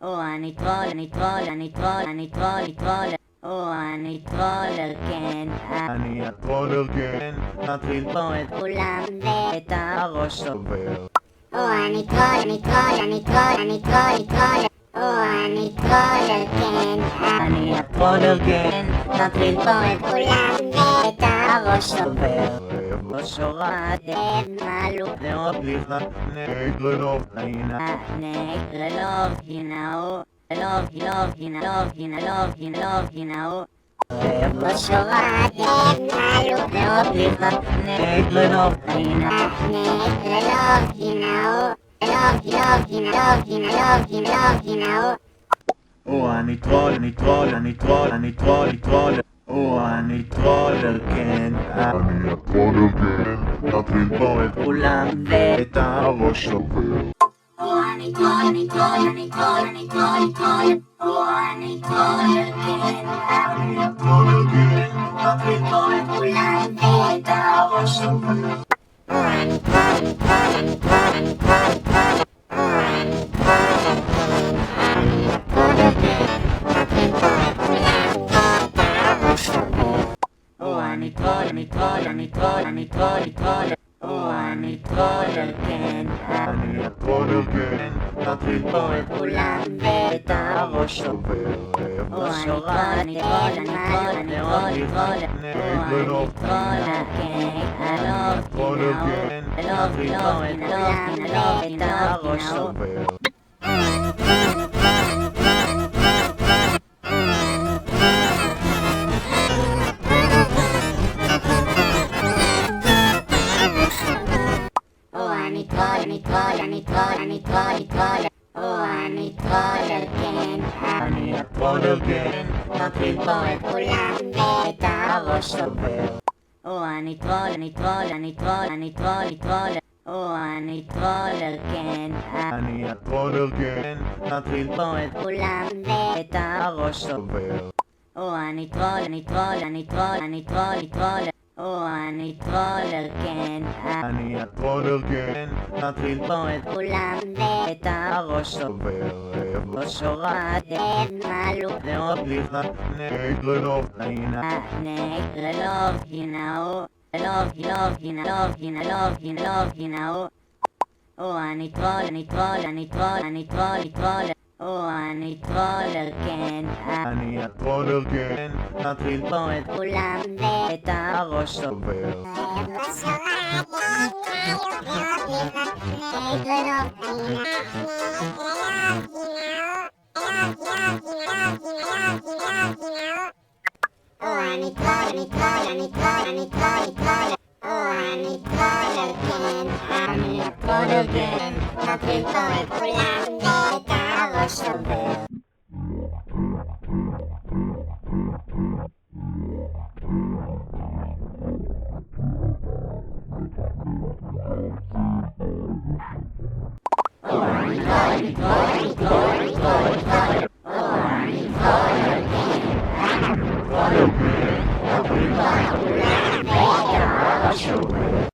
אני טרול, אני טרול, אני טרול, אני טרול, אני טרול. אני טרולר, כן. אני הטרולר, כן. נטריל פה את כולם ואת הראש שובר. אני טרול, אני טרול, אני טרול, אני טרול, אני טרול. אני טרולר, כן. אני הטרולר, כן. נטריל פה את כולם ואת הראש שובר. לא שורת מעלו לרוב לפני נגרלוב לעינה. נגרלוב, הינאו. לוב, לוב, הנה, לוב, הנה, לוב, הנה, לוב, הינאו. לא שורת מעלו לרוב לפני נגרלוב לעינה. נגרלוב, הינאו. לוב, לוב, הנה, לוב, הנה, לוב, הנה, לוב, הינאו. אני טרול, אני טרול, אני טרול, אני טרול, אני טרול. אני טרולר, כן. אני הטרולר, כן. נטריל פה את כולם ואת הראש שובר. אני טרול, אני טרול, אני טרול, אני טרול, אני טרול. אני טרולר, כן. אני הטרולר, כן. נטריל פה את כולם ואת הראש שובר. אני טרול, אני טרול, אני טרול, אני טרול, אני טרול. אני טרולר, כן. אני הטרולר, כן. נטריל פה את כולם ואת הראש שובר. אני טרול, אני טרול, אני טרול, אני טרול, אני טרול. אני טרולר, כן. אני הטרולר, כן. נטריל פה את כולם ואת הראש שובר. אני טרול, אני טרול, אני טרול, אני טרול, אני טרול. אני טרולר, כן. הלוב, טרולר, הינאו. כן. לוב, נטריל לוב, פה את הנה, לוב, הנה, לוב, את הנה, לוב, הראש הינאו. שובר. אני טרול, אני טרול, אני טרול, אני טרול, אני טרול. אני טרולר, כן. אני הטרולר, אני טרול, אני טרול, אני טרול, אני טרול, אני טרול. אני טרולר, כן. אני הטרולר, כן. נטריל פה את כולם ואת הראש שובר. אני טרול, אני טרול, אני טרול, אני טרול, אני טרול. אני טרולר, כן. אני הטרולר, כן. נטריל פה את כולם ואת הראש שובר. אני טרול, אני טרול, אני טרול, אני טרול, אני טרול. אני טרולר, כן. אני הטרולר, כן. נטריל פה את כולם ואת הראש שובר. לא שורת מעלו לרוב לפני נגרלוב לעינה. נגרלוב, הינאו. לוב, לוב, הנה, לוב, הנה, לוב, הנה, לוב, הינאו. אני טרול, אני טרול, אני טרול, אני טרול, אני טרול. אני טרולר, כן. אני הטרולר, כן. נטריל פה את כולם ואת הראש שובר. אני טרול, אני טרול, אני טרול, אני טרול, אני טרול. אני טרולר, כן. אני הטרולר, כן. נטריל פה את כולם ואת הראש שובר.